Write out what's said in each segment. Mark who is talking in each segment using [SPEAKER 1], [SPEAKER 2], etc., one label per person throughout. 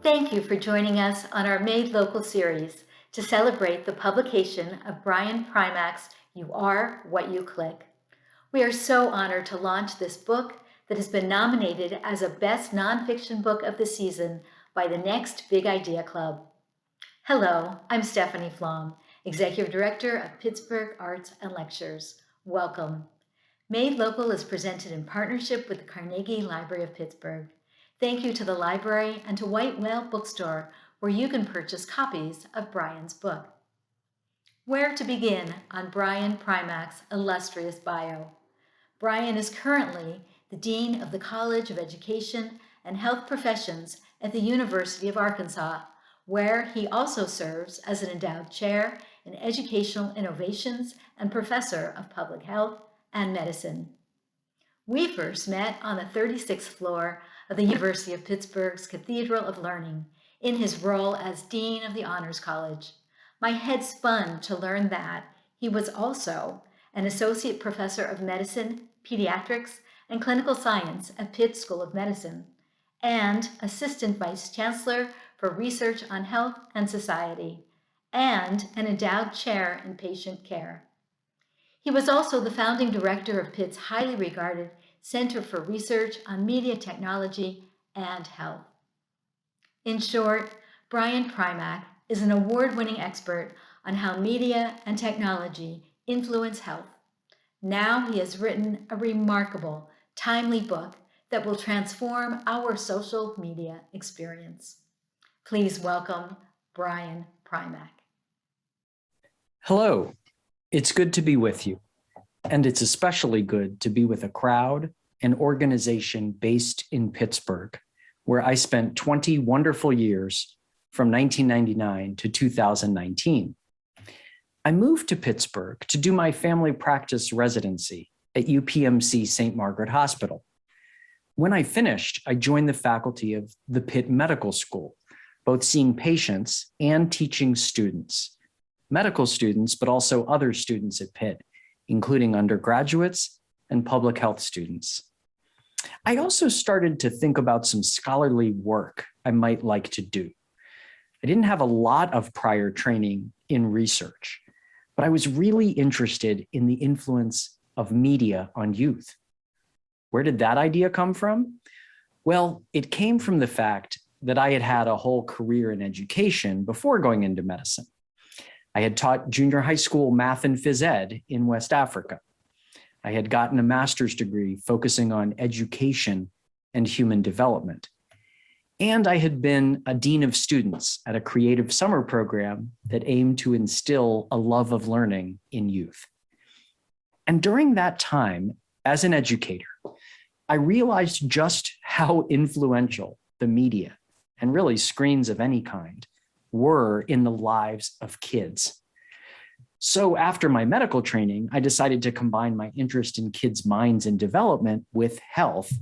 [SPEAKER 1] Thank you for joining us on our Made Local series to celebrate the publication of Brian Primack's You Are What You Click. We are so honored to launch this book that has been nominated as a Best Nonfiction Book of the Season by the Next Big Idea Club. Hello, I'm Stephanie Flom, Executive Director of Pittsburgh Arts and Lectures. Welcome. Made Local is presented in partnership with the Carnegie Library of Pittsburgh. Thank you to the library and to White Whale Bookstore, where you can purchase copies of Brian's book. Where to begin on Brian Primack's illustrious bio? Brian is currently the Dean of the College of Education and Health Professions at the University of Arkansas, where he also serves as an endowed chair in educational innovations and professor of public health and medicine. We first met on the 36th floor of the University of Pittsburgh's Cathedral of Learning in his role as Dean of the Honors College. My head spun to learn that he was also an Associate Professor of Medicine, Pediatrics, and Clinical Science at Pitt School of Medicine, and Assistant Vice Chancellor for Research on Health and Society, and an endowed chair in patient care. He was also the founding director of Pitt's highly regarded Center for Research on Media Technology and Health. In short, Brian Primack is an award-winning expert on how media and technology influence health. Now he has written a remarkable, timely book that will transform our social media experience. Please welcome Brian Primack.
[SPEAKER 2] Hello. It's good to be with you, and it's especially good to be with a crowd, an organization based in Pittsburgh, where I spent 20 wonderful years from 1999 to 2019. I moved to Pittsburgh to do my family practice residency at UPMC St. Margaret Hospital. When I finished, I joined the faculty of the Pitt Medical School, both seeing patients and teaching students. Medical students, but also other students at Pitt, including undergraduates and public health students. I also started to think about some scholarly work I might like to do. I didn't have a lot of prior training in research, but I was really interested in the influence of media on youth. Where did that idea come from? Well, it came from the fact that I had had a whole career in education before going into medicine. I had taught junior high school math and phys ed in West Africa. I had gotten a master's degree focusing on education and human development. And I had been a dean of students at a creative summer program that aimed to instill a love of learning in youth. And during that time, as an educator, I realized just how influential the media, and really screens of any kind, were in the lives of kids. So after my medical training, I decided to combine my interest in kids' minds and development with health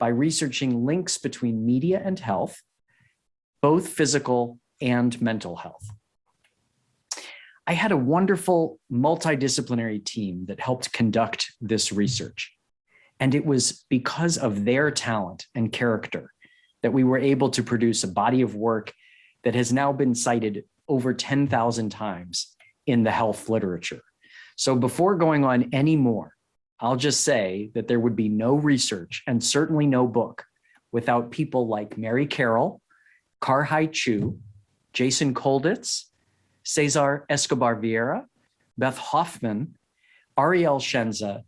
[SPEAKER 2] by researching links between media and health, both physical and mental health. I had a wonderful multidisciplinary team that helped conduct this research. And it was because of their talent and character that we were able to produce a body of work that has now been cited over 10,000 times in the health literature. So before going on any more, I'll just say that there would be no research and certainly no book without people like Mary Carroll, Karhai Chu, Jason Kolditz, Cesar Escobar Vieira, Beth Hoffman, Ariel Shenza,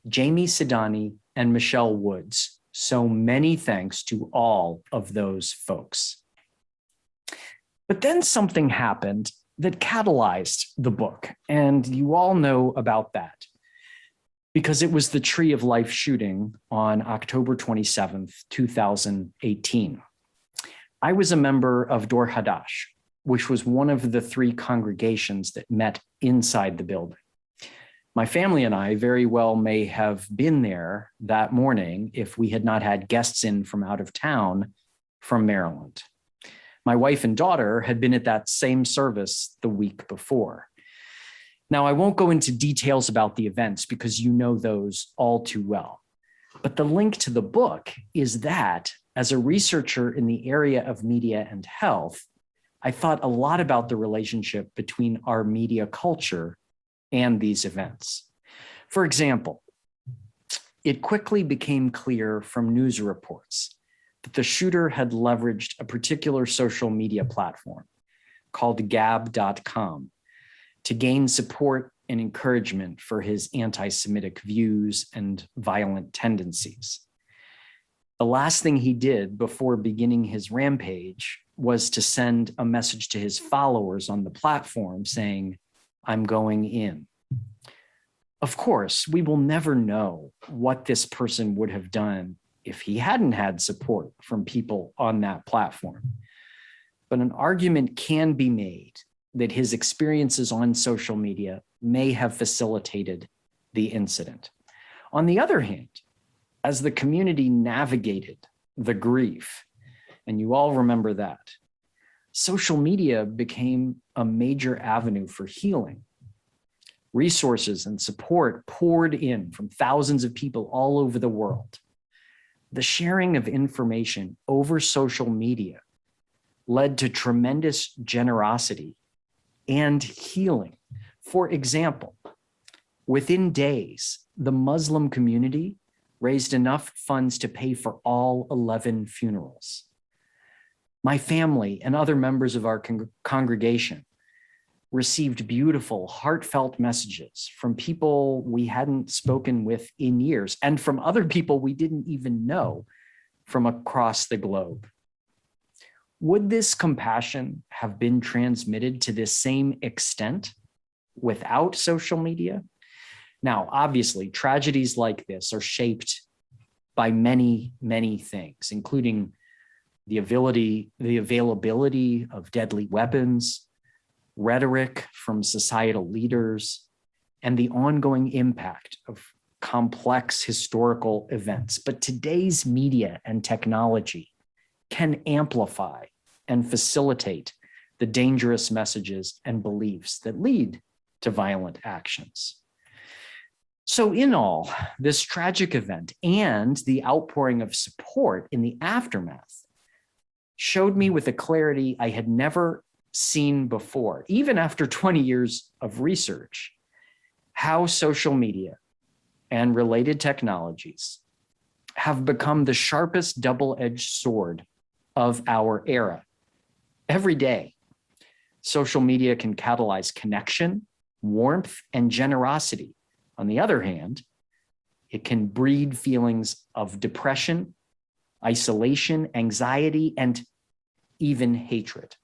[SPEAKER 2] Jamie Sidani, and Michelle Woods. So many thanks to all of those folks. But then something happened that catalyzed the book, and you all know about that because it was the Tree of Life shooting on October 27th, 2018. I was a member of Dor Hadash, which was one of the three congregations that met inside the building. My family and I very well may have been there that morning if we had not had guests in from out of town from Maryland. My wife and daughter had been at that same service the week before. Now, I won't go into details about the events because you know those all too well. But the link to the book is that As a researcher in the area of media and health, I thought a lot about the relationship between our media culture and these events. For example, it quickly became clear from news reports that the shooter had leveraged a particular social media platform called gab.com to gain support and encouragement for his anti-Semitic views and violent tendencies. The last thing he did before beginning his rampage was to send a message to his followers on the platform saying, "I'm going in." Of course, we will never know what this person would have done if he hadn't had support from people on that platform. But an argument can be made that his experiences on social media may have facilitated the incident. On the other hand, as the community navigated the grief, and you all remember that, social media became a major avenue for healing. Resources and support poured in from thousands of people all over the world. The sharing of information over social media led to tremendous generosity and healing. For example, within days, the Muslim community raised enough funds to pay for all 11 funerals. My family and other members of our congregation received beautiful, heartfelt messages from people we hadn't spoken with in years and from other people we didn't even know from across the globe. Would this compassion have been transmitted to this same extent without social media? Now, obviously, tragedies like this are shaped by many, many things, including the availability of deadly weapons, rhetoric from societal leaders, and the ongoing impact of complex historical events. But today's media and technology can amplify and facilitate the dangerous messages and beliefs that lead to violent actions. So in all, this tragic event and the outpouring of support in the aftermath showed me with a clarity I had never seen before, even after 20 years of research, how social media and related technologies have become the sharpest double-edged sword of our era. Every day, social media can catalyze connection, warmth, and generosity. On the other hand, it can breed feelings of depression, isolation, anxiety, and even hatred.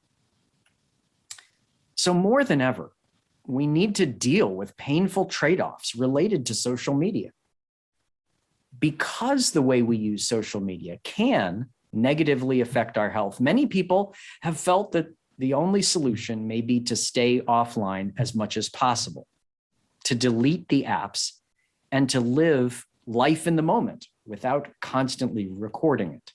[SPEAKER 2] So more than ever, we need to deal with painful trade-offs related to social media. Because the way we use social media can negatively affect our health, many people have felt that the only solution may be to stay offline as much as possible, to delete the apps, and to live life in the moment without constantly recording it.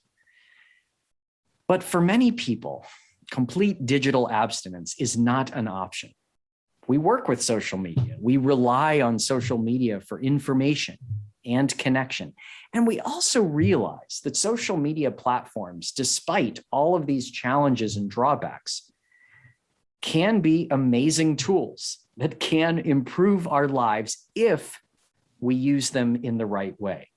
[SPEAKER 2] But for many people, complete digital abstinence is not an option. We work with social media. We rely on social media for information and connection. And we also realize that social media platforms, despite all of these challenges and drawbacks, can be amazing tools that can improve our lives if we use them in the right way.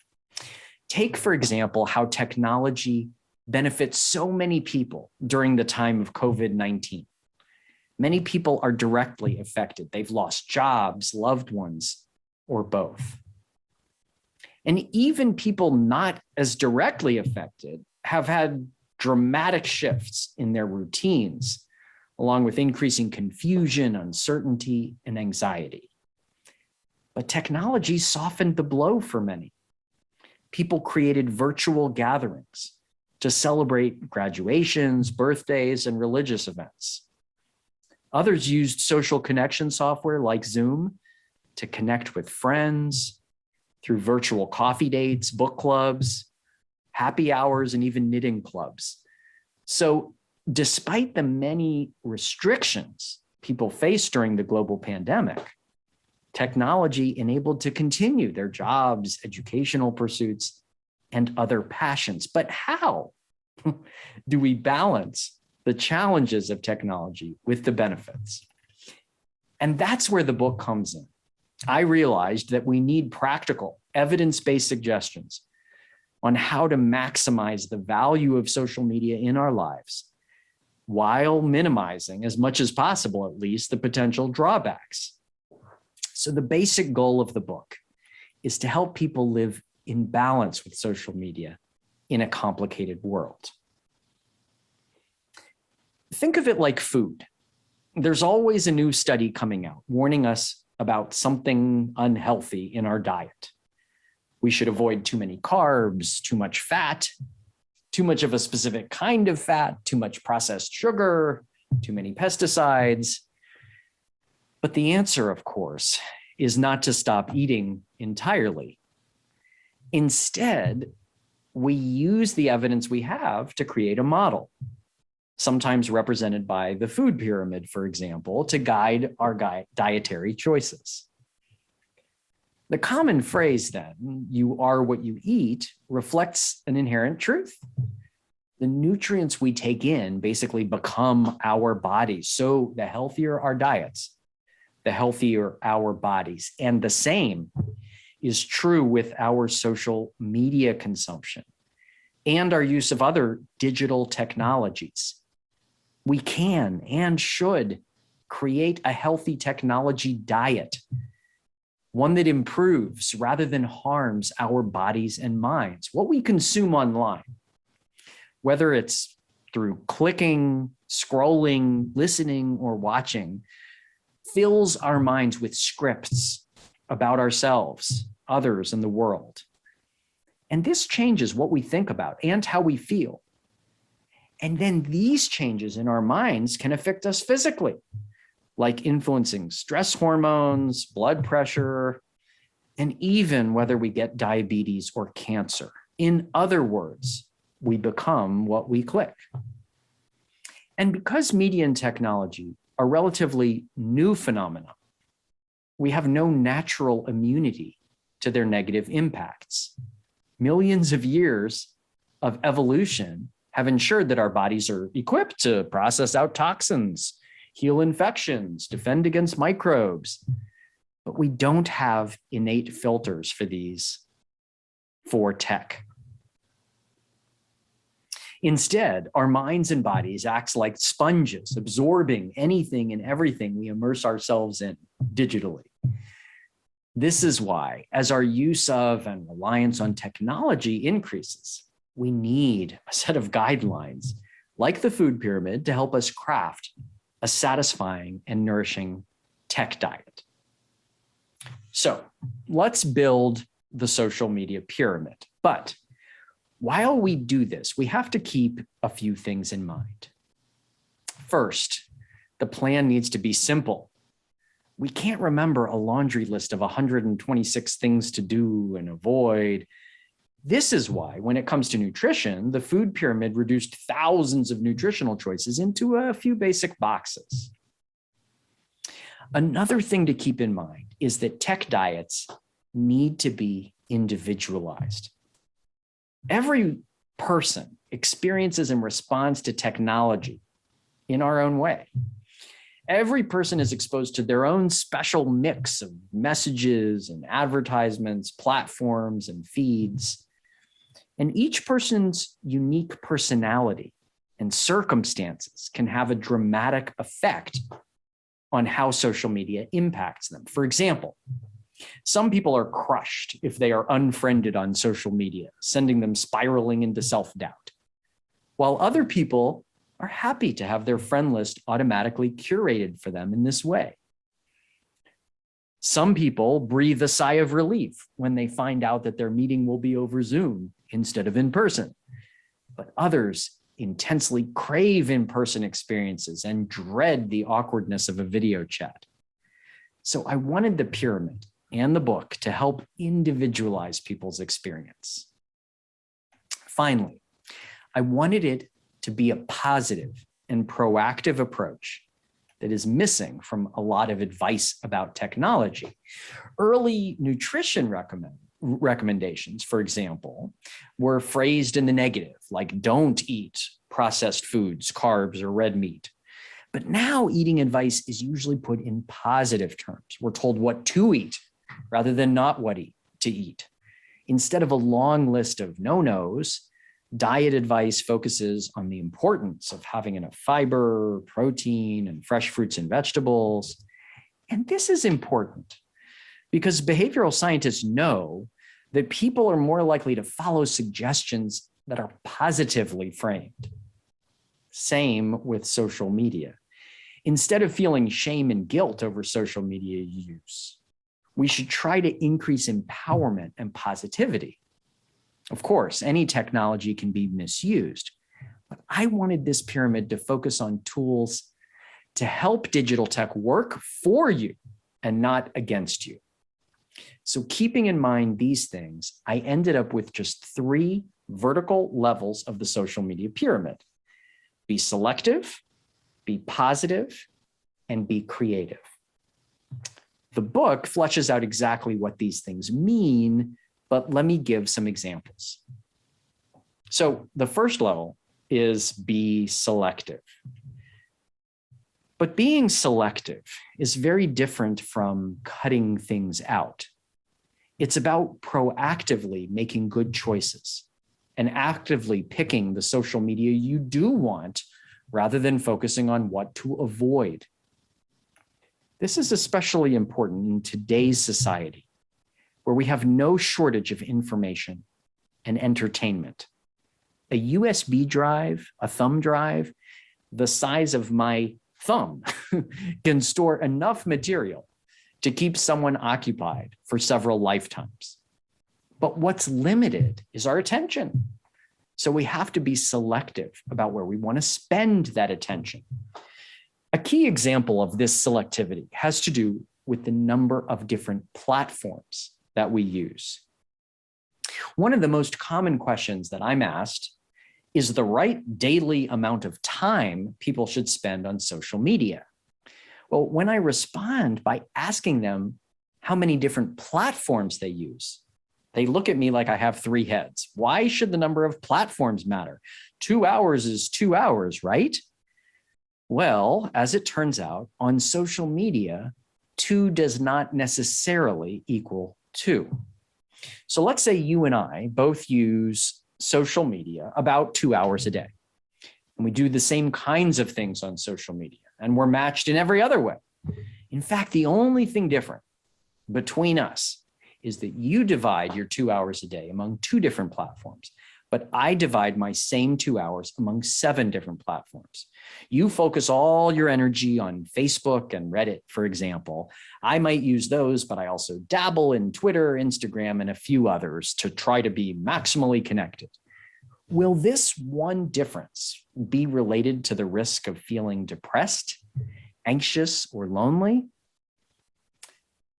[SPEAKER 2] Take, for example, how technology benefits so many people during the time of COVID-19. Many people are directly affected. They've lost jobs, loved ones, or both. And even people not as directly affected have had dramatic shifts in their routines, along with increasing confusion, uncertainty, and anxiety. But technology softened the blow for many. People created virtual gatherings to celebrate graduations, birthdays, and religious events. Others used social connection software like Zoom to connect with friends through virtual coffee dates, book clubs, happy hours, and even knitting clubs. So despite the many restrictions people faced during the global pandemic, technology enabled to continue their jobs, educational pursuits, and other passions. But how? Do we balance the challenges of technology with the benefits? And that's where the book comes in. I realized that we need practical, evidence-based suggestions on how to maximize the value of social media in our lives while minimizing, as much as possible at least, the potential drawbacks. So the basic goal of the book is to help people live in balance with social media in a complicated world. Think of it like food. There's always a new study coming out warning us about something unhealthy in our diet. We should avoid too many carbs, too much fat, too much of a specific kind of fat, too much processed sugar, too many pesticides. But the answer, of course, is not to stop eating entirely. Instead, we use the evidence we have to create a model, sometimes represented by the food pyramid, for example, to guide our dietary choices. The common phrase then, "you are what you eat," reflects an inherent truth. The nutrients we take in basically become our bodies. So the healthier our diets, the healthier our bodies. And the same is true with our social media consumption and our use of other digital technologies. We can and should create a healthy technology diet, one that improves rather than harms our bodies and minds. What we consume online, whether it's through clicking, scrolling, listening, or watching, fills our minds with scripts about ourselves, others, and the world. And this changes what we think about and how we feel. And then these changes in our minds can affect us physically, like influencing stress hormones, blood pressure, and even whether we get diabetes or cancer. In other words, we become what we click. And because media and technology are relatively new phenomena, we have no natural immunity to their negative impacts. Millions of years of evolution have ensured that our bodies are equipped to process out toxins, heal infections, defend against microbes. But we don't have innate filters for these for tech. Instead, our minds and bodies act like sponges, absorbing anything and everything we immerse ourselves in digitally. This is why, as our use of and reliance on technology increases, we need a set of guidelines like the food pyramid to help us craft a satisfying and nourishing tech diet. So let's build the social media pyramid. But while we do this, we have to keep a few things in mind. First, the plan needs to be simple. We can't remember a laundry list of 126 things to do and avoid. This is why, when it comes to nutrition, the food pyramid reduced thousands of nutritional choices into a few basic boxes. Another thing to keep in mind is that tech diets need to be individualized. Every person experiences and responds to technology in our own way. Every person is exposed to their own special mix of messages and advertisements, platforms, and feeds. And each person's unique personality and circumstances can have a dramatic effect on how social media impacts them. For example, some people are crushed if they are unfriended on social media, sending them spiraling into self-doubt, while other people are happy to have their friend list automatically curated for them in this way. Some people breathe a sigh of relief when they find out that their meeting will be over Zoom instead of in person, but others intensely crave in-person experiences and dread the awkwardness of a video chat. So I wanted the pyramid and the book to help individualize people's experience. Finally, I wanted it to be a positive and proactive approach that is missing from a lot of advice about technology. Early nutrition recommendations, for example, were phrased in the negative, like don't eat processed foods, carbs, or red meat. But now eating advice is usually put in positive terms. We're told what to eat rather than not what to eat. Instead of a long list of no-nos, diet advice focuses on the importance of having enough fiber, protein, and fresh fruits and vegetables. And this is important because behavioral scientists know that people are more likely to follow suggestions that are positively framed. Same with social media. Instead of feeling shame and guilt over social media use, we should try to increase empowerment and positivity. Of course, any technology can be misused, but I wanted this pyramid to focus on tools to help digital tech work for you and not against you. So keeping in mind these things, I ended up with just 3 vertical levels of the social media pyramid. Be selective, be positive, and be creative. The book fleshes out exactly what these things mean, but let me give some examples. So the first level is be selective. But being selective is very different from cutting things out. It's about proactively making good choices and actively picking the social media you do want rather than focusing on what to avoid. This is especially important in today's society, where we have no shortage of information and entertainment. A USB drive, a thumb drive, the size of my thumb can store enough material to keep someone occupied for several lifetimes. But what's limited is our attention. So we have to be selective about where we want to spend that attention. A key example of this selectivity has to do with the number of different platforms that we use. One of the most common questions that I'm asked is the right daily amount of time people should spend on social media. Well, when I respond by asking them how many different platforms they use, they look at me like I have 3 heads. Why should the number of platforms matter? 2 hours is 2 hours, right? Well, as it turns out, on social media, 2 does not necessarily equal 2. So let's say you and I both use social media about 2 hours a day. And we do the same kinds of things on social media, and we're matched in every other way. In fact, the only thing different between us is that you divide your 2 hours a day among 2 different platforms, but I divide my same 2 hours among 7 different platforms. You focus all your energy on Facebook and Reddit, for example. I might use those, but I also dabble in Twitter, Instagram, and a few others to try to be maximally connected. Will this one difference be related to the risk of feeling depressed, anxious, or lonely?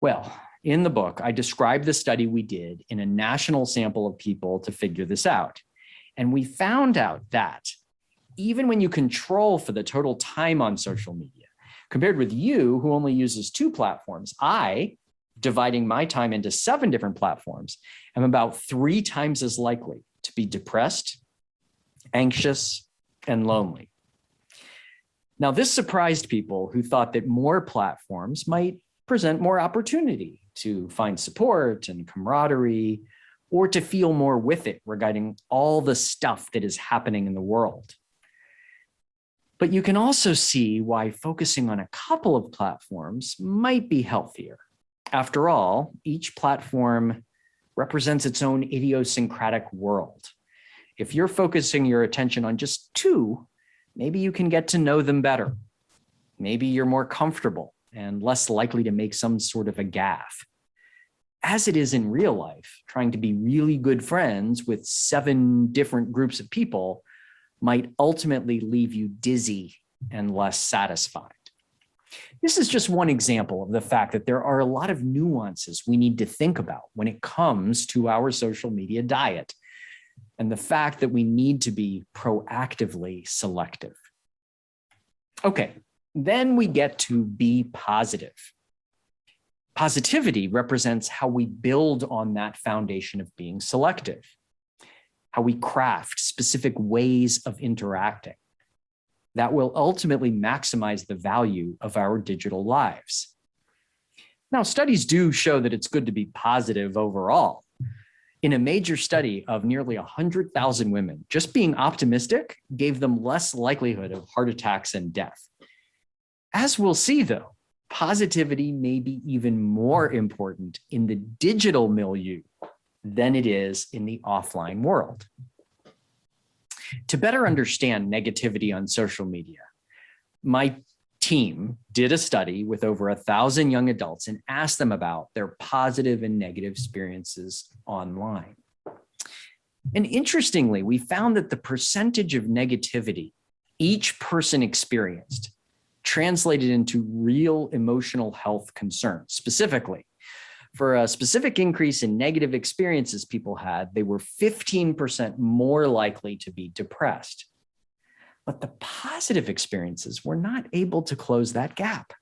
[SPEAKER 2] Well, in the book, I describe the study we did in a national sample of people to figure this out. And we found out that even when you control for the total time on social media, compared with you who only uses 2 platforms, I, dividing my time into 7 different platforms, am about 3 times as likely to be depressed, anxious, and lonely. Now, this surprised people who thought that more platforms might present more opportunity to find support and camaraderie, or to feel more with it regarding all the stuff that is happening in the world. But you can also see why focusing on a couple of platforms might be healthier. After all, each platform represents its own idiosyncratic world. If you're focusing your attention on just 2, maybe you can get to know them better. Maybe you're more comfortable and less likely to make some sort of a gaffe. As it is in real life, trying to be really good friends with 7 different groups of people might ultimately leave you dizzy and less satisfied. This is just one example of the fact that there are a lot of nuances we need to think about when it comes to our social media diet, and the fact that we need to be proactively selective. Okay, then we get to be positive. Positivity represents how we build on that foundation of being selective, how we craft specific ways of interacting that will ultimately maximize the value of our digital lives. Now, studies do show that it's good to be positive overall. In a major study of nearly 100,000 women, just being optimistic gave them less likelihood of heart attacks and death. As we'll see, though, positivity may be even more important in the digital milieu than it is in the offline world. To better understand negativity on social media, my team did a study with over 1,000 young adults and asked them about their positive and negative experiences online. And interestingly, we found that the percentage of negativity each person experienced translated into real emotional health concerns. Specifically, for a specific increase in negative experiences people had, they were 15% more likely to be depressed. But the positive experiences were not able to close that gap.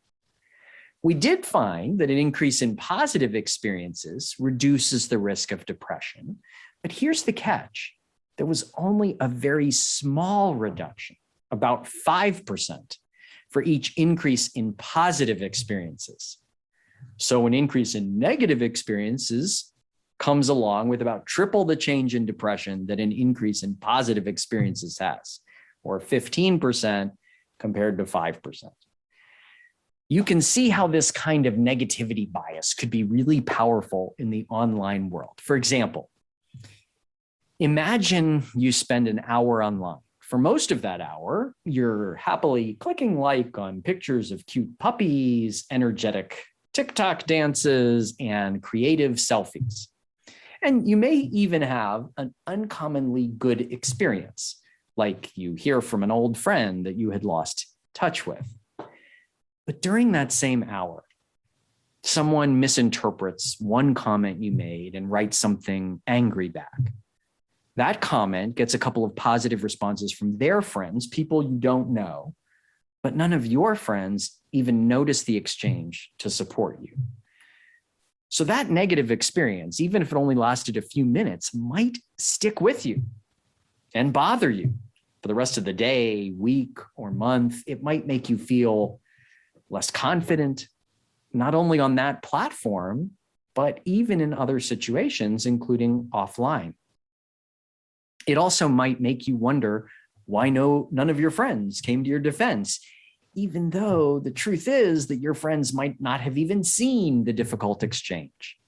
[SPEAKER 2] We did find that an increase in positive experiences reduces the risk of depression. But here's the catch. There was only a very small reduction, about 5%, for each increase in positive experiences. So an increase in negative experiences comes along with about triple the change in depression that an increase in positive experiences has, or 15% compared to 5%. You can see how this kind of negativity bias could be really powerful in the online world. For example, imagine you spend an hour online. For most of that hour, you're happily clicking like on pictures of cute puppies, energetic TikTok dances, and creative selfies. And you may even have an uncommonly good experience, like you hear from an old friend that you had lost touch with. But during that same hour, someone misinterprets one comment you made and writes something angry back. That comment gets a couple of positive responses from their friends, people you don't know, but none of your friends even notice the exchange to support you. So that negative experience, even if it only lasted a few minutes, might stick with you and bother you for the rest of the day, week, or month. It might make you feel less confident, not only on that platform, but even in other situations, including offline. It also might make you wonder why none of your friends came to your defense, even though the truth is that your friends might not have even seen the difficult exchange.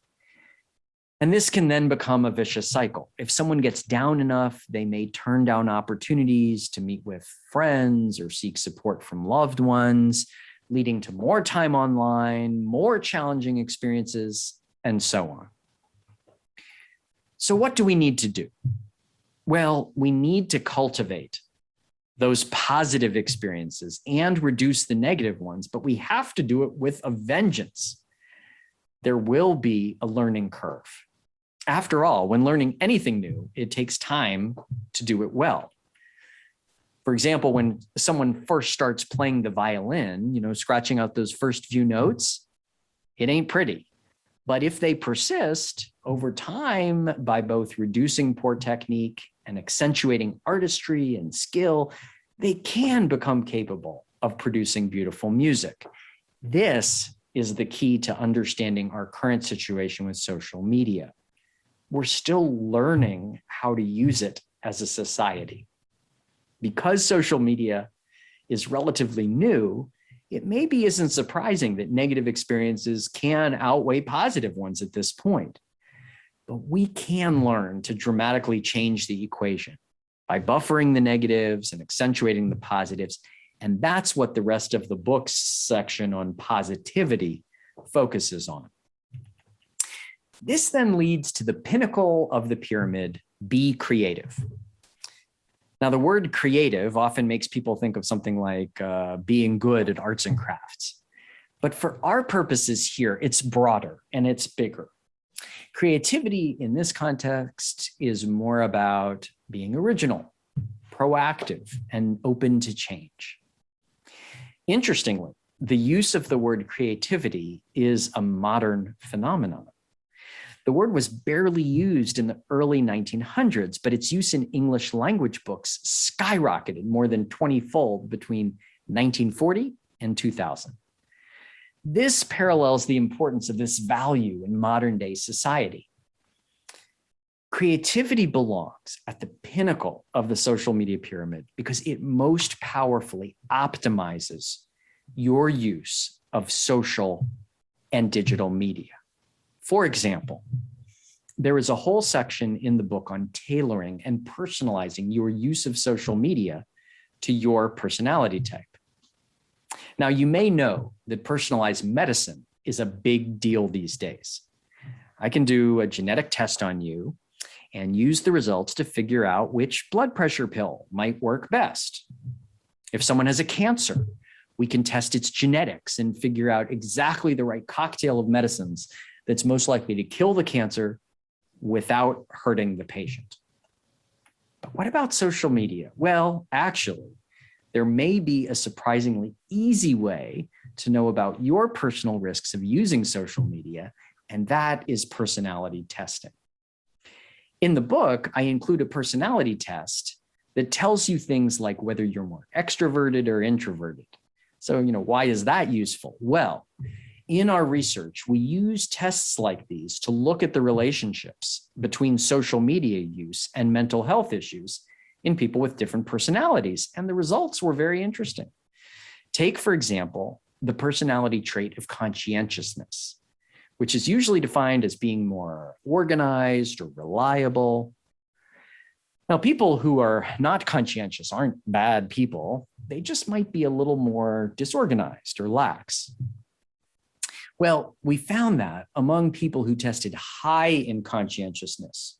[SPEAKER 2] And this can then become a vicious cycle. If someone gets down enough, they may turn down opportunities to meet with friends or seek support from loved ones, leading to more time online, more challenging experiences, and so on. So what do we need to do? Well, we need to cultivate those positive experiences and reduce the negative ones, but we have to do it with a vengeance. There will be a learning curve. After all, when learning anything new, it takes time to do it well. For example, when someone first starts playing the violin, scratching out those first few notes, it ain't pretty. But if they persist over time by both reducing poor technique and accentuating artistry and skill, they can become capable of producing beautiful music. This is the key to understanding our current situation with social media. We're still learning how to use it as a society. Because social media is relatively new, it maybe isn't surprising that negative experiences can outweigh positive ones at this point. But we can learn to dramatically change the equation by buffering the negatives and accentuating the positives. And that's what the rest of the book's section on positivity focuses on. This then leads to the pinnacle of the pyramid, be creative. Now, the word creative often makes people think of something like being good at arts and crafts. But for our purposes here, it's broader and it's bigger. Creativity in this context is more about being original, proactive, and open to change. Interestingly, the use of the word creativity is a modern phenomenon. The word was barely used in the early 1900s, but its use in English language books skyrocketed more than 20-fold between 1940 and 2000. This parallels the importance of this value in modern day society. Creativity belongs at the pinnacle of the social media pyramid because it most powerfully optimizes your use of social and digital media. For example, there is a whole section in the book on tailoring and personalizing your use of social media to your personality type. Now, you may know that personalized medicine is a big deal these days. I can do a genetic test on you and use the results to figure out which blood pressure pill might work best. If someone has a cancer, we can test its genetics and figure out exactly the right cocktail of medicines that's most likely to kill the cancer without hurting the patient. But what about social media? Well, actually, there may be a surprisingly easy way to know about your personal risks of using social media, and that is personality testing. In the book, I include a personality test that tells you things like whether you're more extroverted or introverted. So, why is that useful? Well, in our research, we use tests like these to look at the relationships between social media use and mental health issues in people with different personalities, and the results were very interesting. Take, for example, the personality trait of conscientiousness, which is usually defined as being more organized or reliable. Now, people who are not conscientious aren't bad people. They just might be a little more disorganized or lax. Well, we found that among people who tested high in conscientiousness,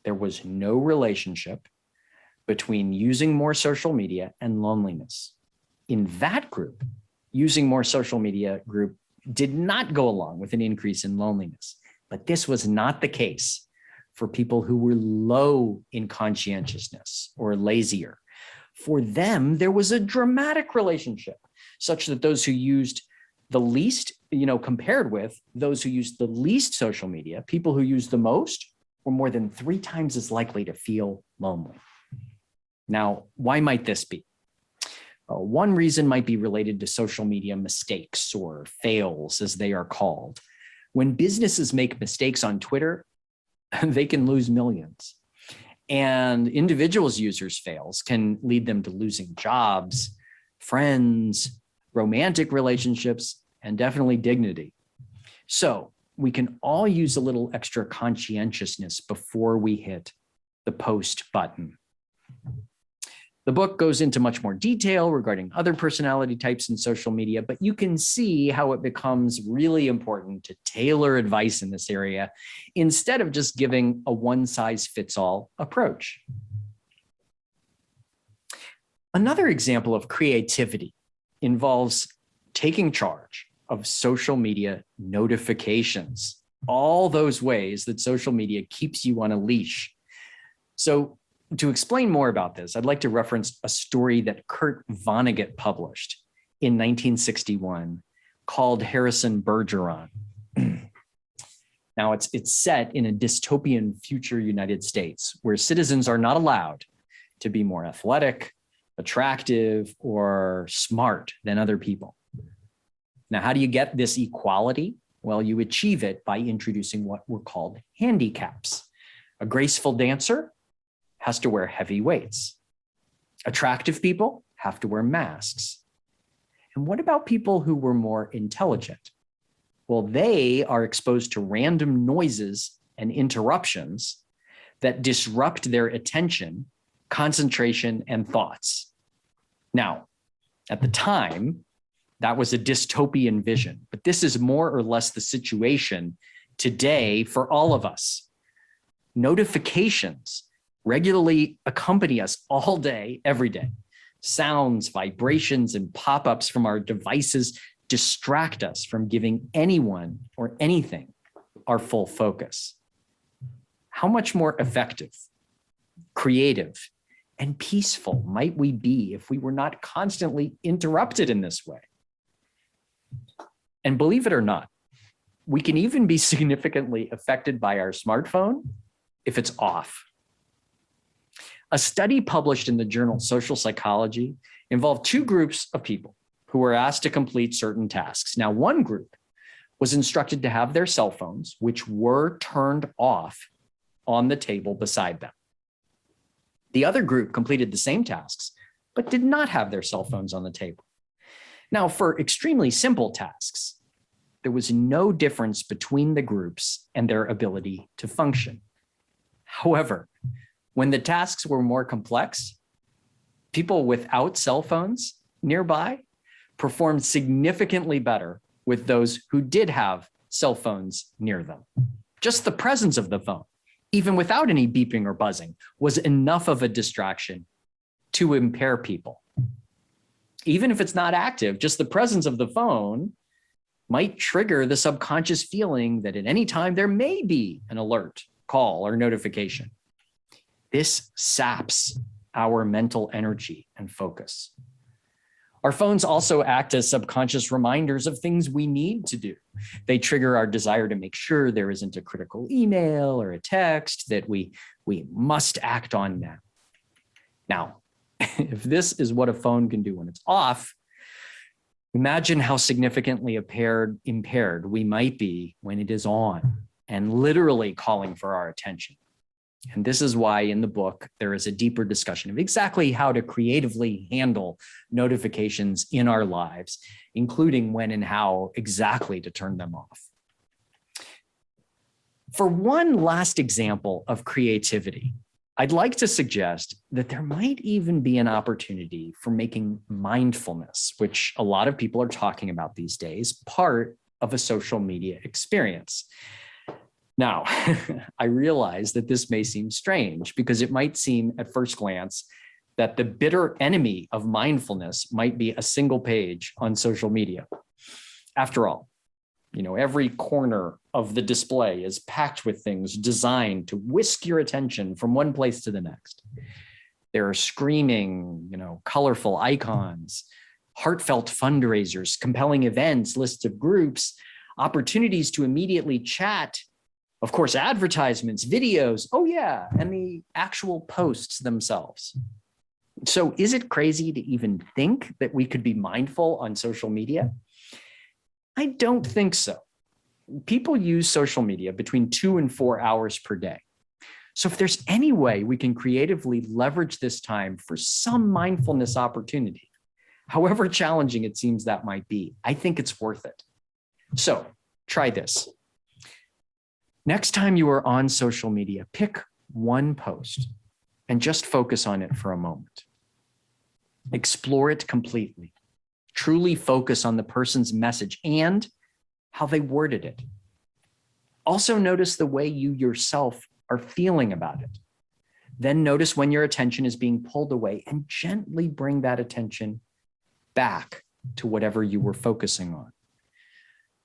[SPEAKER 2] there was no relationship between using more social media and loneliness. In that group, using more social media group did not go along with an increase in loneliness. But this was not the case for people who were low in conscientiousness or lazier. For them, there was a dramatic relationship such that those who used the least, compared with those who used the least social media, people who used the most were more than 3 times as likely to feel lonely. Now, why might this be? One reason might be related to social media mistakes or fails, as they are called. When businesses make mistakes on Twitter, they can lose millions. And individuals' users' fails can lead them to losing jobs, friends, romantic relationships, and definitely dignity. So we can all use a little extra conscientiousness before we hit the post button. The book goes into much more detail regarding other personality types in social media, but you can see how it becomes really important to tailor advice in this area instead of just giving a one-size-fits-all approach. Another example of creativity involves taking charge of social media notifications, all those ways that social media keeps you on a leash. So to explain more about this, I'd like to reference a story that Kurt Vonnegut published in 1961 called Harrison Bergeron. Now, it's set in a dystopian future United States where citizens are not allowed to be more athletic, attractive, or smart than other people. Now, how do you get this equality? Well, you achieve it by introducing what were called handicaps. A graceful dancer has to wear heavy weights. Attractive people have to wear masks. And what about people who were more intelligent? Well, they are exposed to random noises and interruptions that disrupt their attention, concentration, and thoughts. Now, at the time, that was a dystopian vision, but this is more or less the situation today for all of us. Notifications regularly accompany us all day, every day. Sounds, vibrations, and pop-ups from our devices distract us from giving anyone or anything our full focus. How much more effective, creative, and peaceful might we be if we were not constantly interrupted in this way? And believe it or not, we can even be significantly affected by our smartphone if it's off. A study published in the journal Social Psychology involved two groups of people who were asked to complete certain tasks. Now, one group was instructed to have their cell phones, which were turned off, on the table beside them. The other group completed the same tasks, but did not have their cell phones on the table. Now, for extremely simple tasks, there was no difference between the groups and their ability to function. However, when the tasks were more complex, people without cell phones nearby performed significantly better with those who did have cell phones near them. Just the presence of the phone, even without any beeping or buzzing, was enough of a distraction to impair people. Even if it's not active, just the presence of the phone might trigger the subconscious feeling that at any time there may be an alert, call, or notification. This saps our mental energy and focus. Our phones also act as subconscious reminders of things we need to do. They trigger our desire to make sure there isn't a critical email or a text that we must act on now. Now, if this is what a phone can do when it's off, imagine how significantly impaired we might be when it is on and literally calling for our attention. And this is why in the book, there is a deeper discussion of exactly how to creatively handle notifications in our lives, including when and how exactly to turn them off. For one last example of creativity, I'd like to suggest that there might even be an opportunity for making mindfulness, which a lot of people are talking about these days, part of a social media experience. Now, I realize that this may seem strange because it might seem at first glance that the bitter enemy of mindfulness might be a single page on social media. After all, every corner of the display is packed with things designed to whisk your attention from one place to the next. There are screaming, colorful icons, heartfelt fundraisers, compelling events, lists of groups, opportunities to immediately chat, of course, advertisements, videos, and the actual posts themselves. So is it crazy to even think that we could be mindful on social media? I don't think so. People use social media between 2 and 4 hours per day. So if there's any way we can creatively leverage this time for some mindfulness opportunity, however challenging it seems that might be, I think it's worth it. So try this. Next time you are on social media, pick one post and just focus on it for a moment. Explore it completely. Truly focus on the person's message and how they worded it. Also notice the way you yourself are feeling about it. Then notice when your attention is being pulled away and gently bring that attention back to whatever you were focusing on.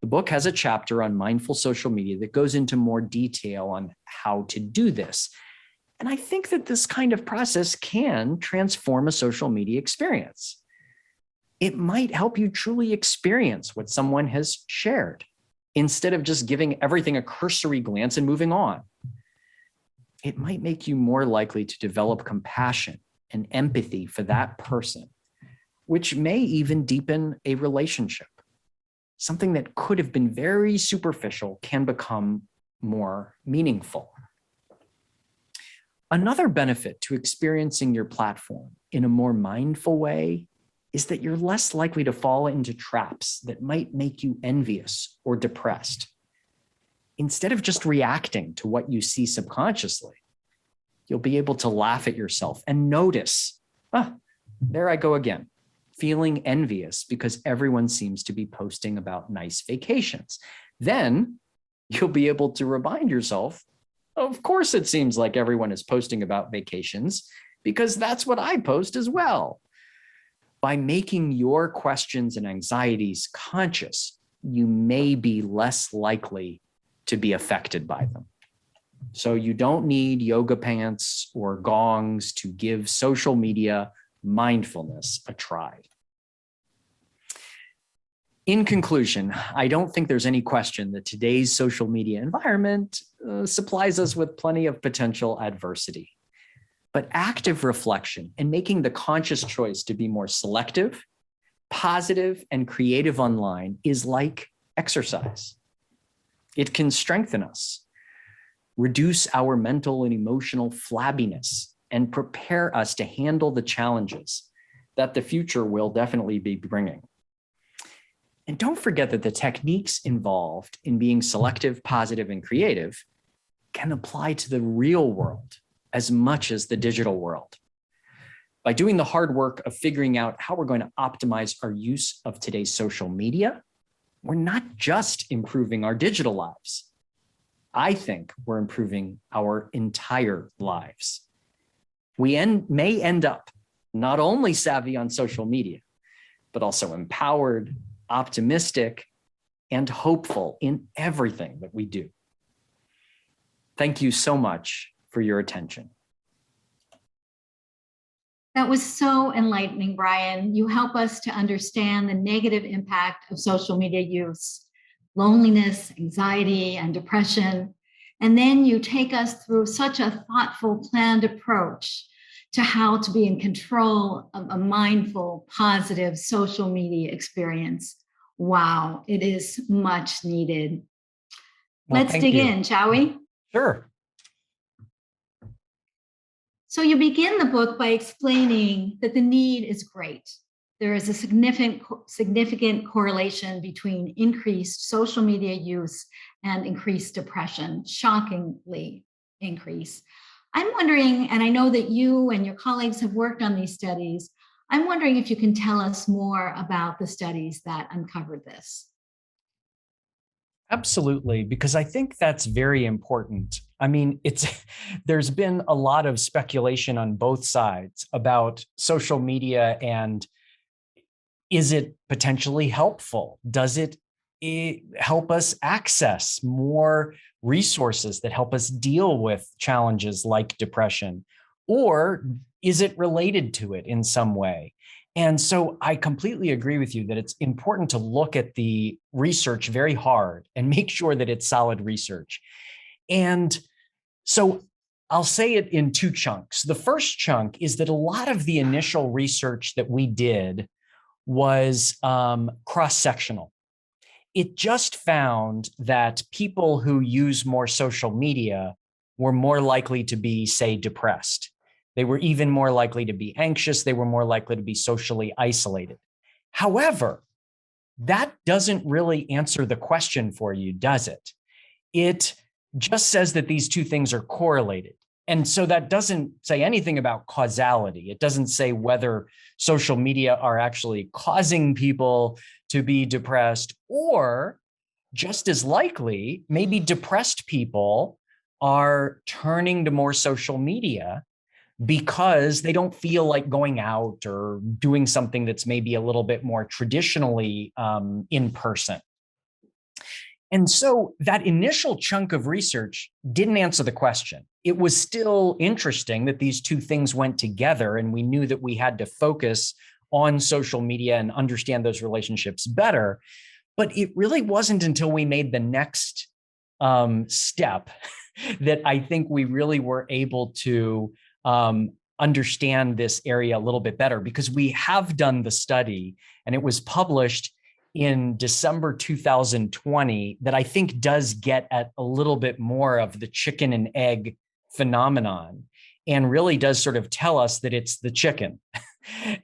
[SPEAKER 2] The book has a chapter on mindful social media that goes into more detail on how to do this. And I think that this kind of process can transform a social media experience. It might help you truly experience what someone has shared instead of just giving everything a cursory glance and moving on. It might make you more likely to develop compassion and empathy for that person, which may even deepen a relationship. Something that could have been very superficial can become more meaningful. Another benefit to experiencing your platform in a more mindful way is that you're less likely to fall into traps that might make you envious or depressed. Instead of just reacting to what you see subconsciously, you'll be able to laugh at yourself and notice, there I go again, feeling envious because everyone seems to be posting about nice vacations. Then you'll be able to remind yourself, of course it seems like everyone is posting about vacations because that's what I post as well. By making your questions and anxieties conscious, you may be less likely to be affected by them. So you don't need yoga pants or gongs to give social media mindfulness a try. In conclusion, I don't think there's any question that today's social media environment supplies us with plenty of potential adversity. But active reflection and making the conscious choice to be more selective, positive, and creative online is like exercise. It can strengthen us, reduce our mental and emotional flabbiness, and prepare us to handle the challenges that the future will definitely be bringing. And don't forget that the techniques involved in being selective, positive, and creative can apply to the real world as much as the digital world. By doing the hard work of figuring out how we're going to optimize our use of today's social media, we're not just improving our digital lives. I think we're improving our entire lives. We may end up not only savvy on social media, but also empowered, optimistic, and hopeful in everything that we do. Thank you so much for your attention.
[SPEAKER 1] That was so enlightening, Brian. You help us to understand the negative impact of social media use, loneliness, anxiety, and depression. And then you take us through such a thoughtful, planned approach to how to be in control of a mindful, positive social media experience. Wow, it is much needed.
[SPEAKER 2] Well,
[SPEAKER 1] let's dig in, shall we?
[SPEAKER 2] Sure.
[SPEAKER 1] So you begin the book by explaining that the need is great. There is a significant correlation between increased social media use and increased depression, shockingly increased. I'm wondering, and I know that you and your colleagues have worked on these studies, I'm wondering if you can tell us more about the studies that uncovered this.
[SPEAKER 2] Absolutely, because I think that's very important. I mean, there's been a lot of speculation on both sides about social media and is it potentially helpful? Does it help us access more resources that help us deal with challenges like depression? Or is it related to it in some way? And so I completely agree with you that it's important to look at the research very hard and make sure that it's solid research. And so I'll say it in two chunks. The first chunk is that a lot of the initial research that we did was cross-sectional. It just found that people who use more social media were more likely to be, say, depressed. They were even more likely to be anxious. They were more likely to be socially isolated. However, that doesn't really answer the question for you, does it? It just says that these two things are correlated. And so that doesn't say anything about causality. It doesn't say whether social media are actually causing people to be depressed, or just as likely, maybe depressed people are turning to more social media because they don't feel like going out or doing something that's maybe a little bit more traditionally in person. And so that initial chunk of research didn't answer the question. It was still interesting that these two things went together, and we knew that we had to focus on social media and understand those relationships better. But it really wasn't until we made the next step that I think we really were able to understand this area a little bit better, because we have done the study and it was published in December 2020 that I think does get at a little bit more of the chicken and egg phenomenon and really does sort of tell us that it's the chicken.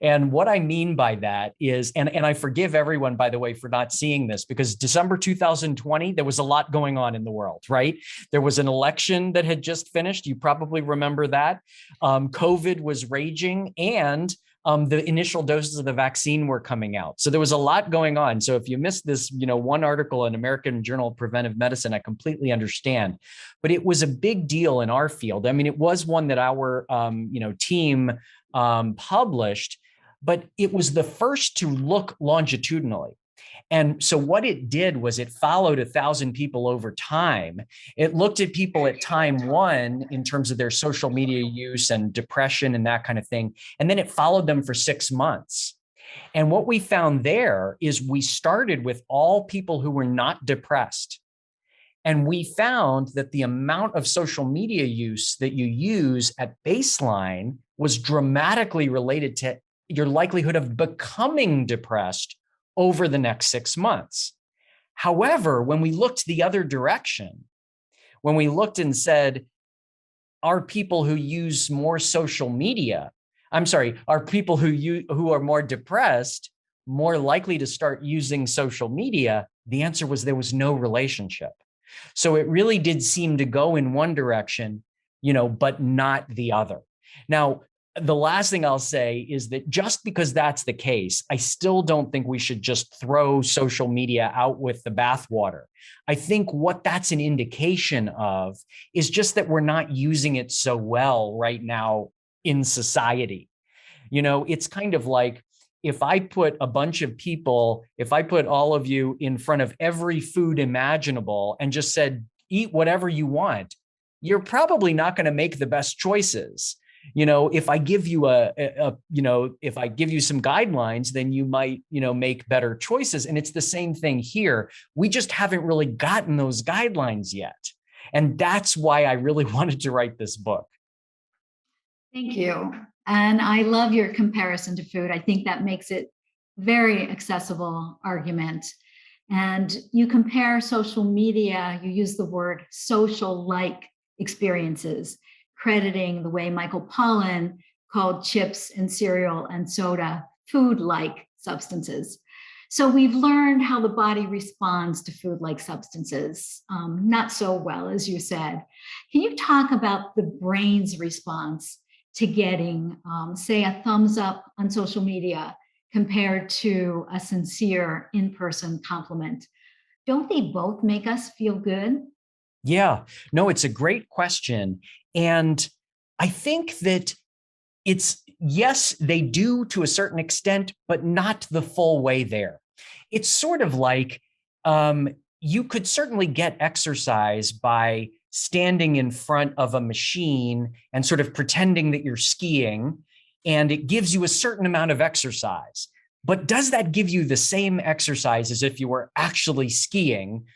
[SPEAKER 2] And what I mean by that is, and I forgive everyone, by the way, for not seeing this, because December 2020, there was a lot going on in the world, right? There was an election that had just finished. You probably remember that. COVID was raging, and the initial doses of the vaccine were coming out. So there was a lot going on. So if you missed this, one article in American Journal of Preventive Medicine, I completely understand. But it was a big deal in our field. I mean, it was one that our team published, but it was the first to look longitudinally. And so what it did was it followed 1,000 people over time. It looked at people at time one in terms of their social media use and depression and that kind of thing. And then it followed them for 6 months. And what we found there is we started with all people who were not depressed. And we found that the amount of social media use that you use at baseline was dramatically related to your likelihood of becoming depressed over the next 6 months. However, when we looked the other direction, when we looked and said, are people who use more social media, are people who are more depressed more likely to start using social media? The answer was there was no relationship. So it really did seem to go in one direction, but not the other. Now, the last thing I'll say is that just because that's the case, I still don't think we should just throw social media out with the bathwater. I think what that's an indication of is just that we're not using it so well right now in society. It's kind of like if I put all of you in front of every food imaginable and just said, eat whatever you want, you're probably not going to make the best choices. If I give you if I give you some guidelines, then you might, make better choices. And it's the same thing here. We just haven't really gotten those guidelines yet. And that's why I really wanted to write this book.
[SPEAKER 1] Thank you. And I love your comparison to food. I think that makes it very accessible argument. And you compare social media, you use the word social-like experiences, crediting the way Michael Pollan called chips and cereal and soda food-like substances. So we've learned how the body responds to food-like substances, not so well, as you said. Can you talk about the brain's response to getting, say, a thumbs up on social media compared to a sincere in-person compliment? Don't they both make us feel good?
[SPEAKER 2] Yeah, no, it's a great question. And I think that yes, they do to a certain extent, but not the full way there. It's sort of like you could certainly get exercise by standing in front of a machine and sort of pretending that you're skiing, and it gives you a certain amount of exercise. But does that give you the same exercise as if you were actually skiing?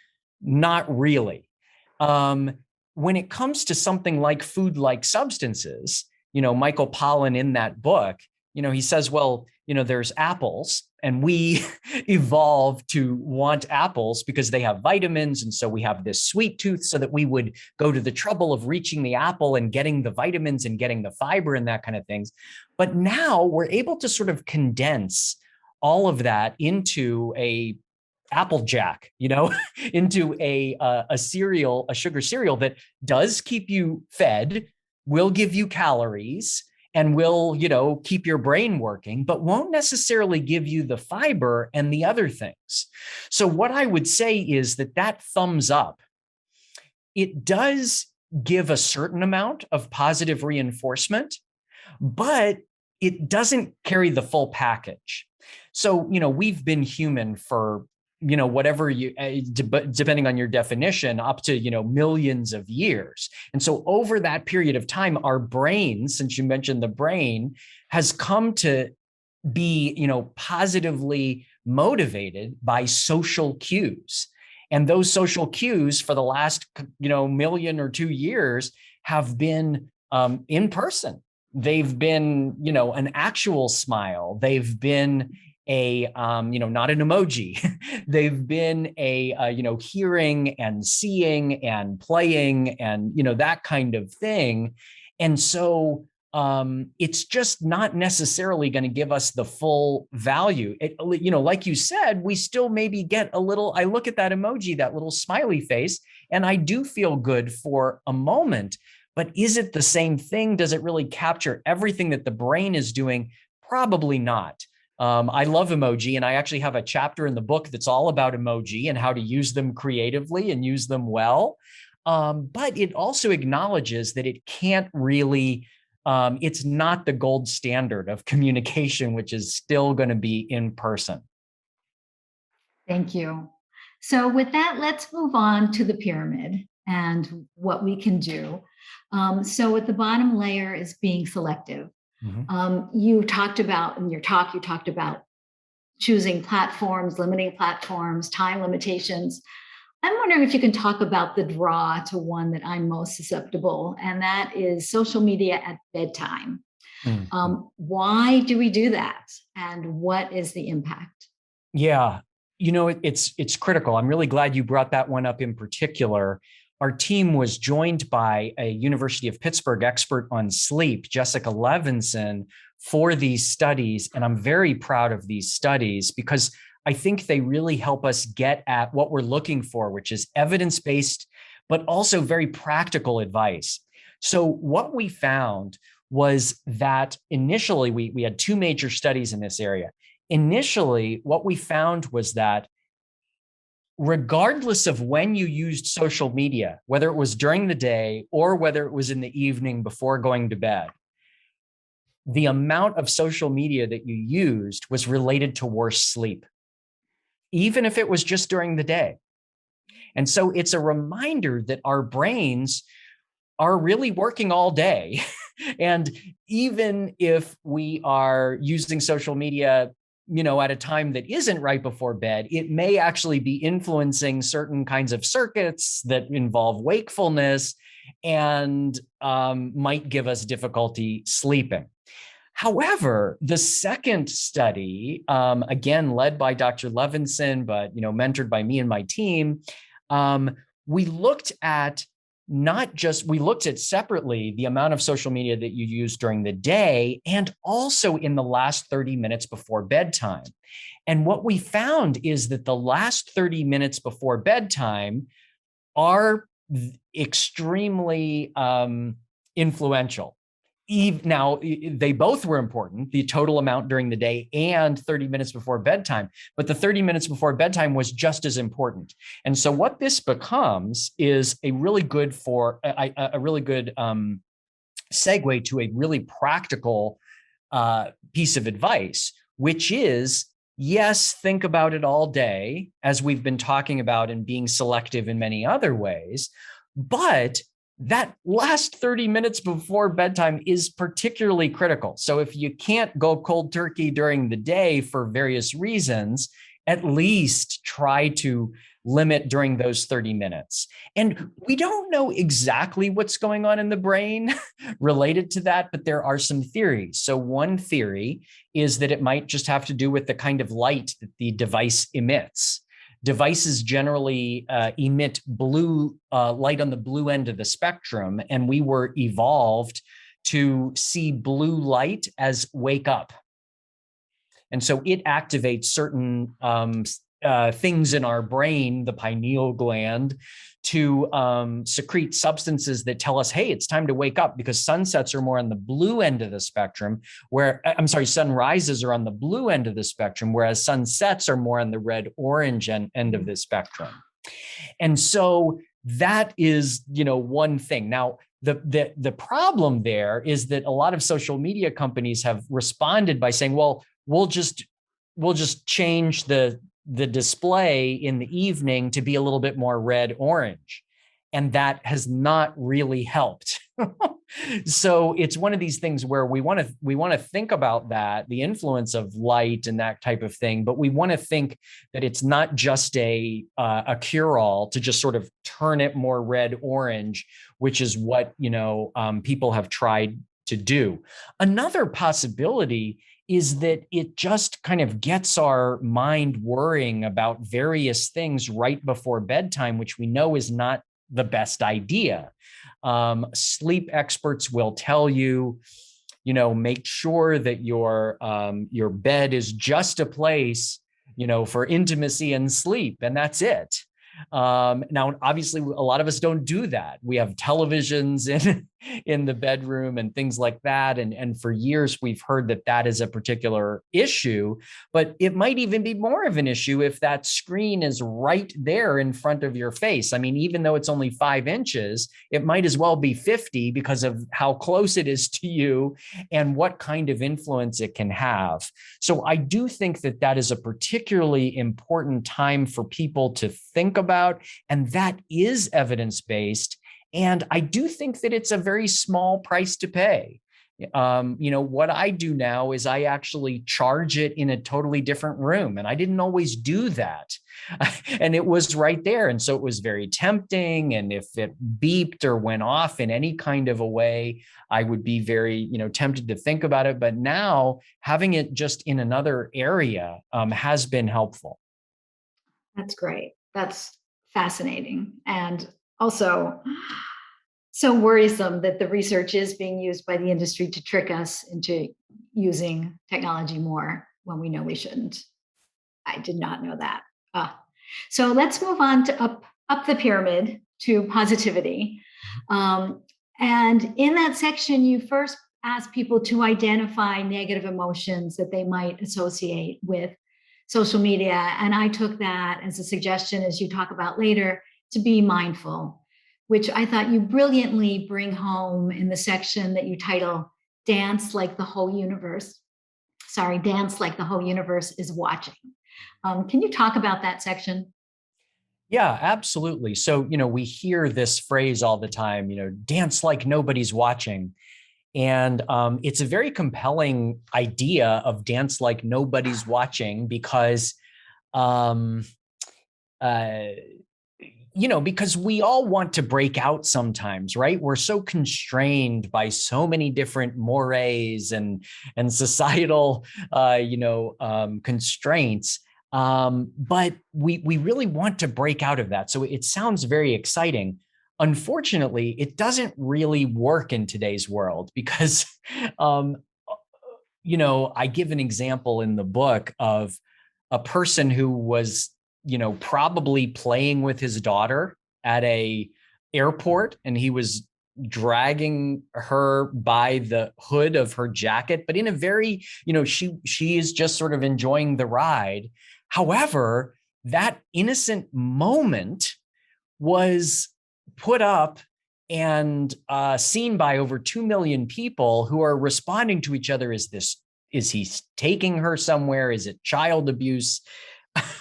[SPEAKER 2] Not really. When it comes to something like food-like substances, Michael Pollan in that book, he says, well, there's apples, and we evolved to want apples because they have vitamins. And so we have this sweet tooth so that we would go to the trouble of reaching the apple and getting the vitamins and getting the fiber and that kind of things. But now we're able to sort of condense all of that into a Applejack, into a cereal, a sugar cereal that does keep you fed, will give you calories, and will, keep your brain working, but won't necessarily give you the fiber and the other things. So what I would say is that thumbs up, it does give a certain amount of positive reinforcement, but it doesn't carry the full package. So, we've been human for, whatever depending on your definition, up to, millions of years. And so over that period of time, our brain, since you mentioned the brain, has come to be, positively motivated by social cues. And those social cues for the last, million or 2 years have been in person. They've been, an actual smile. They've been not an emoji. They've been hearing and seeing and playing and, that kind of thing. And so it's just not necessarily going to give us the full value. Like you said, we still maybe get a little, I look at that emoji, that little smiley face, and I do feel good for a moment. But is it the same thing? Does it really capture everything that the brain is doing? Probably not. I love emoji, and I actually have a chapter in the book that's all about emoji and how to use them creatively and use them well. But it also acknowledges that it can't really, it's not the gold standard of communication, which is still going to be in person.
[SPEAKER 1] Thank you. So with that, let's move on to the pyramid and what we can do. So at the bottom layer is being selective.
[SPEAKER 2] Mhm.
[SPEAKER 1] You talked about in your talk, you talked about choosing platforms, limiting platforms, time limitations. I'm wondering if you can talk about the draw to one that I'm most susceptible, and that is social media at bedtime.
[SPEAKER 2] Mhm.
[SPEAKER 1] Why do we do that? And what is the impact?
[SPEAKER 2] Yeah, it's critical. I'm really glad you brought that one up in particular. Our team was joined by a University of Pittsburgh expert on sleep, Jessica Levinson, for these studies. And I'm very proud of these studies because I think they really help us get at what we're looking for, which is evidence-based, but also very practical advice. So what we found was that initially we had two major studies in this area. Initially, what we found was that regardless of when you used social media, whether it was during the day or whether it was in the evening before going to bed, the amount of social media that you used was related to worse sleep, even if it was just during the day. And so it's a reminder that our brains are really working all day. And even if we are using social media, at a time that isn't right before bed, it may actually be influencing certain kinds of circuits that involve wakefulness and might give us difficulty sleeping. However, the second study, again led by Dr. Levinson, but mentored by me and my team, we looked at we looked at separately the amount of social media that you use during the day and also in the last 30 minutes before bedtime. And what we found is that the last 30 minutes before bedtime are extremely influential. Now, they both were important, the total amount during the day and 30 minutes before bedtime, but the 30 minutes before bedtime was just as important. And so what this becomes is a really good segue to a really practical piece of advice, which is, yes, think about it all day, as we've been talking about, and being selective in many other ways. But that last 30 minutes before bedtime is particularly critical. So if you can't go cold turkey during the day for various reasons, at least try to limit during those 30 minutes. And we don't know exactly what's going on in the brain related to that, but there are some theories. So one theory is that it might just have to do with the kind of light that the device emits. Devices generally emit blue light on the blue end of the spectrum, and we were evolved to see blue light as wake up. And so it activates certain things in our brain, the pineal gland, to secrete substances that tell us, hey, it's time to wake up, because sunsets are more on the blue end of the spectrum, sunrises are on the blue end of the spectrum, whereas sunsets are more on the red-orange end of the spectrum. And so that is, one thing. Now, the problem there is that a lot of social media companies have responded by saying, well, we'll just change the display in the evening to be a little bit more red orange, and that has not really helped. So it's one of these things where we want to think about that, the influence of light and that type of thing, but we want to think that it's not just a cure-all to just sort of turn it more red orange, which is what people have tried to do. Another possibility is that it just kind of gets our mind worrying about various things right before bedtime, which we know is not the best idea. Sleep experts will tell you, make sure that your bed is just a place, for intimacy and sleep, and that's it. Now, obviously, a lot of us don't do that. We have televisions in the bedroom and things like that. And for years, we've heard that is a particular issue, but it might even be more of an issue if that screen is right there in front of your face. I mean, even though it's only 5 inches, it might as well be 50 because of how close it is to you and what kind of influence it can have. So I do think that is a particularly important time for people to think about, and that is evidence-based. And I do think that it's a very small price to pay. What I do now is I actually charge it in a totally different room. And I didn't always do that. And it was right there. And so it was very tempting. And if it beeped or went off in any kind of a way, I would be very, tempted to think about it. But now having it just in another area has been helpful.
[SPEAKER 1] That's great. That's fascinating. And also so worrisome that the research is being used by the industry to trick us into using technology more when we know we shouldn't. I did not know that. So let's move on to up the pyramid to positivity. And in that section, you first ask people to identify negative emotions that they might associate with social media. And I took that as a suggestion, as you talk about later, to be mindful, which I thought you brilliantly bring home in the section that you title Dance Like the Whole Universe. Sorry, Dance Like the Whole Universe is Watching. Can you talk about that section?
[SPEAKER 2] Yeah, absolutely. So, we hear this phrase all the time, dance like nobody's watching. And it's a very compelling idea of dance like nobody's watching because, um, uh, because we all want to break out sometimes, right? We're so constrained by so many different mores and societal, constraints. But we really want to break out of that. So it sounds very exciting. Unfortunately, it doesn't really work in today's world because, um, I give an example in the book of a person who was, probably playing with his daughter at a airport, and he was dragging her by the hood of her jacket, but in a very, she is just sort of enjoying the ride. However, that innocent moment was put up and seen by over 2 million people who are responding to each other. Is he taking her somewhere? Is it child abuse?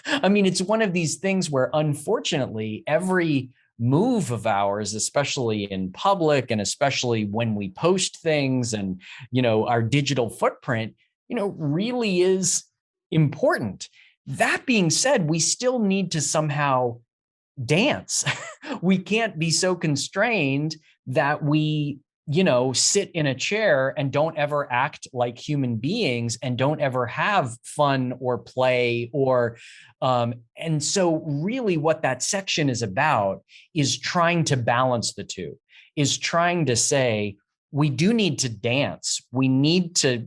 [SPEAKER 2] I mean, it's one of these things where unfortunately every move of ours, especially in public and especially when we post things and, our digital footprint, really is important. That being said, we still need to somehow dance. We can't be so constrained that we, sit in a chair and don't ever act like human beings and don't ever have fun or play and so really what that section is about is trying to balance the two, is trying to say we do need to dance. We need to,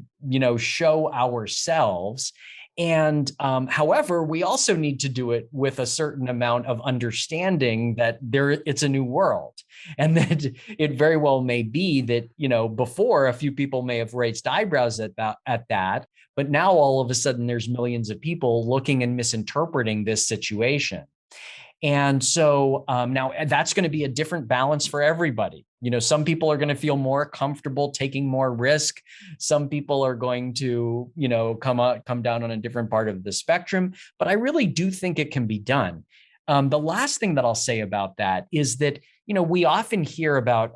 [SPEAKER 2] show ourselves. And however, we also need to do it with a certain amount of understanding that it's a new world. And that it very well may be that, before a few people may have raised eyebrows at that, but now all of a sudden there's millions of people looking and misinterpreting this situation. And so now that's going to be a different balance for everybody. Some people are going to feel more comfortable taking more risk. Some people are going to, come down on a different part of the spectrum. But I really do think it can be done. The last thing that I'll say about that is that, we often hear about,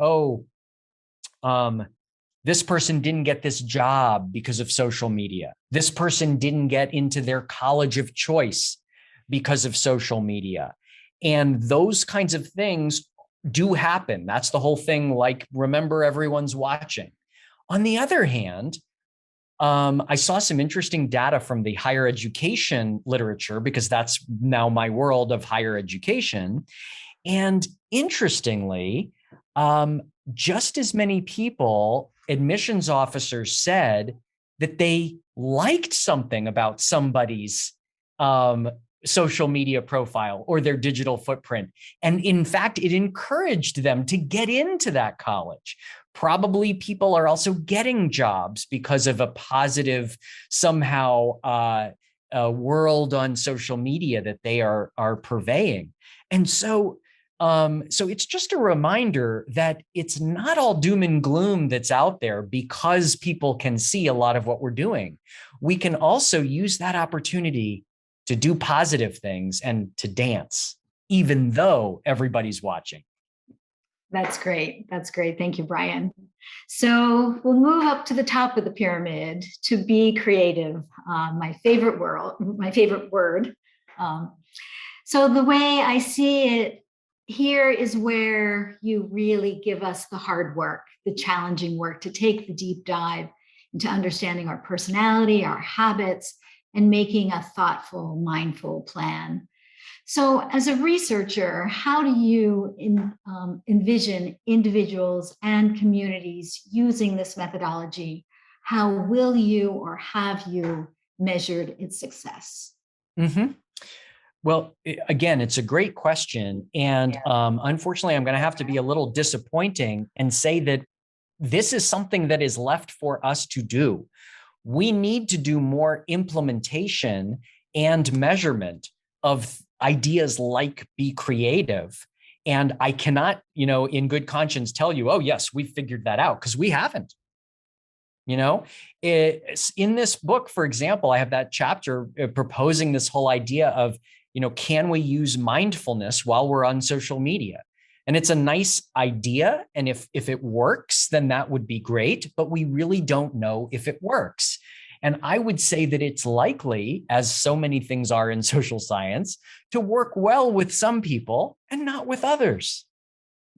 [SPEAKER 2] this person didn't get this job because of social media. This person didn't get into their college of choice because of social media. And those kinds of things do happen. That's the whole thing. Like, remember, everyone's watching. On the other hand, I saw some interesting data from the higher education literature because that's now my world of higher education. And interestingly, just as many people, admissions officers said that they liked something about somebody's social media profile or their digital footprint. And in fact, it encouraged them to get into that college. Probably people are also getting jobs because of a positive, somehow, world on social media that they are purveying. And so it's just a reminder that it's not all doom and gloom that's out there because people can see a lot of what we're doing. We can also use that opportunity to do positive things and to dance, even though everybody's watching.
[SPEAKER 1] That's great. That's great. Thank you, Brian. So we'll move up to the top of the pyramid to be creative. My favorite word. Um, so the way I see it here is where you really give us the hard work, the challenging work to take the deep dive into understanding our personality, our habits, and making a thoughtful, mindful plan. So, as a researcher, how do you envision individuals and communities using this methodology? How will you or have you measured its success?
[SPEAKER 2] Mm-hmm. Well, again, it's a great question. And unfortunately, I'm going to have to be a little disappointing and say that this is something that is left for us to do. We need to do more implementation and measurement of ideas like be creative. And I cannot, in good conscience tell you, oh, yes, we figured that out, because we haven't. In this book, for example, I have that chapter proposing this whole idea of, can we use mindfulness while we're on social media? And it's a nice idea. And if it works, then that would be great. But we really don't know if it works. And I would say that it's likely, as so many things are in social science, to work well with some people and not with others.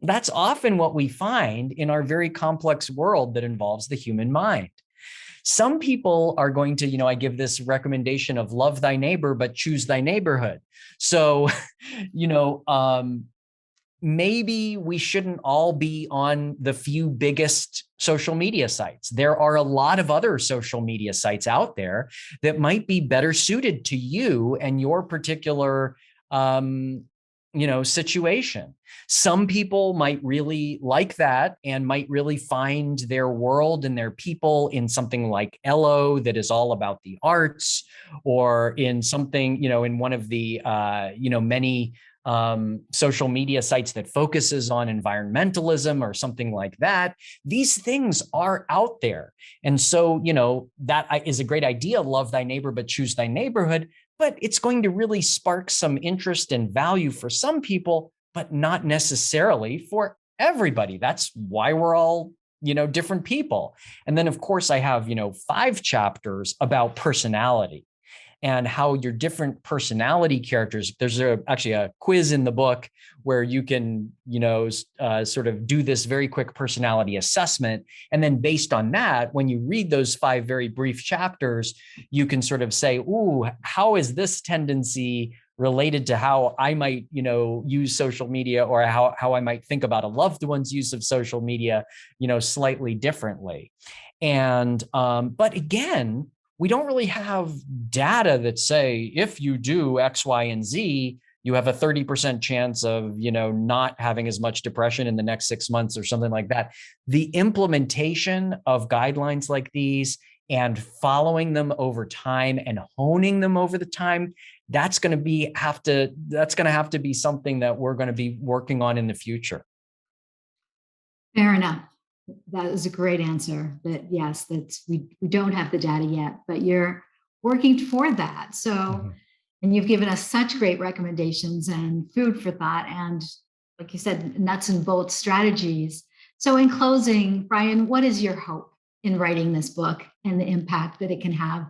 [SPEAKER 2] That's often what we find in our very complex world that involves the human mind. Some people are going to, I give this recommendation of love thy neighbor, but choose thy neighborhood. So, you know, maybe we shouldn't all be on the few biggest social media sites. There are a lot of other social media sites out there that might be better suited to you and your particular situation. Some people might really like that and might really find their world and their people in something like Ello that is all about the arts, or in something, in one of the many social media sites that focuses on environmentalism or something like that. These things are out there. And so, that is a great idea, love thy neighbor, but choose thy neighborhood. But it's going to really spark some interest and value for some people, but not necessarily for everybody. That's why we're all, different people. And then, of course, I have, 5 chapters about personality and how your different personality characters. There's actually a quiz in the book where you can, sort of do this very quick personality assessment. And then based on that, when you read those 5 very brief chapters, you can sort of say, ooh, how is this tendency related to how I might, use social media, or how I might think about a loved one's use of social media, slightly differently. And, but again, we don't really have data that say, if you do X, Y, and Z, you have a 30% chance of, not having as much depression in the next 6 months or something like that. The implementation of guidelines like these and following them over time and honing them over the time, that's going to have to be something that we're going to be working on in the future.
[SPEAKER 1] Fair enough. That is a great answer. That yes, we don't have the data yet, but you're working toward that. So, mm-hmm. And you've given us such great recommendations and food for thought, and like you said, nuts and bolts strategies. So, in closing, Brian, what is your hope in writing this book and the impact that it can have?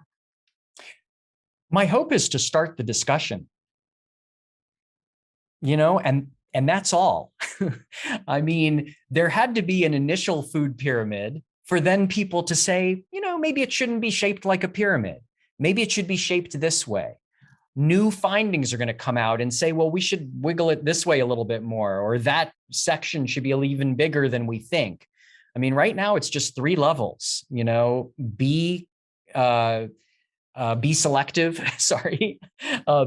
[SPEAKER 2] My hope is to start the discussion. And that's all. I mean, there had to be an initial food pyramid for then people to say, maybe it shouldn't be shaped like a pyramid. Maybe it should be shaped this way. New findings are going to come out and say, well, we should wiggle it this way a little bit more, or that section should be even bigger than we think. I mean, right now it's just 3 levels, be selective, sorry,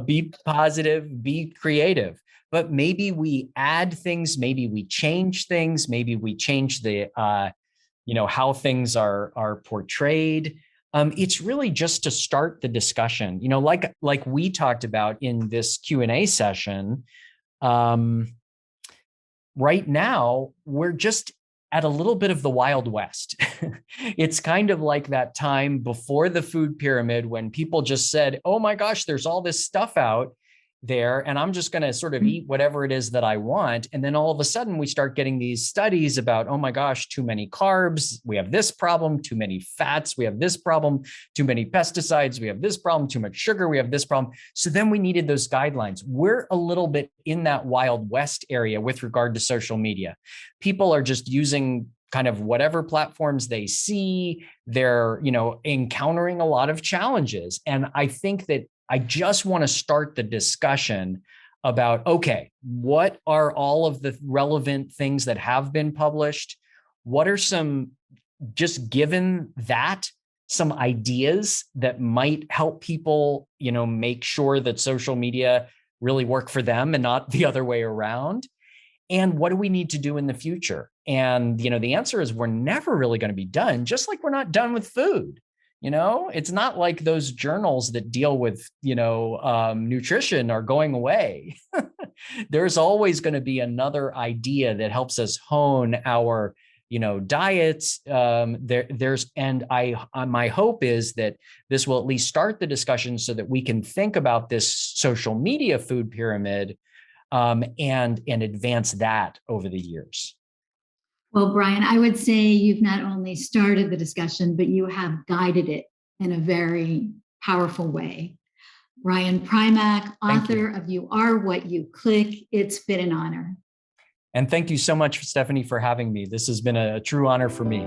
[SPEAKER 2] be positive, be creative. But maybe we add things, maybe we change things, maybe we change the, how things are portrayed. It's really just to start the discussion, like we talked about in this Q&A session. Right now, we're just at a little bit of the Wild West. It's kind of like that time before the food pyramid when people just said, oh my gosh, there's all this stuff out. there, and I'm just going to sort of eat whatever it is that I want. And then all of a sudden we start getting these studies about, oh my gosh, too many carbs, we have this problem, too many fats, we have this problem, too many pesticides, we have this problem, too much sugar, we have this problem. So then we needed those guidelines. We're a little bit in that Wild West area with regard to social media. People are just using kind of whatever platforms they see. They're, encountering a lot of challenges. And I think that I just want to start the discussion about, okay, what are all of the relevant things that have been published? What are some, just given that, some ideas that might help people, make sure that social media really work for them and not the other way around? And what do we need to do in the future? And, the answer is we're never really going to be done, just like we're not done with food. It's not like those journals that deal with, nutrition are going away. There's always going to be another idea that helps us hone our, diets. My hope is that this will at least start the discussion so that we can think about this social media food pyramid, and advance that over the years.
[SPEAKER 3] Well, Brian, I would say you've not only started the discussion, but you have guided it in a very powerful way. Brian Primack, author of You Are What You Click. It's been an honor.
[SPEAKER 2] And thank you so much, Stephanie, for having me. This has been a true honor for me.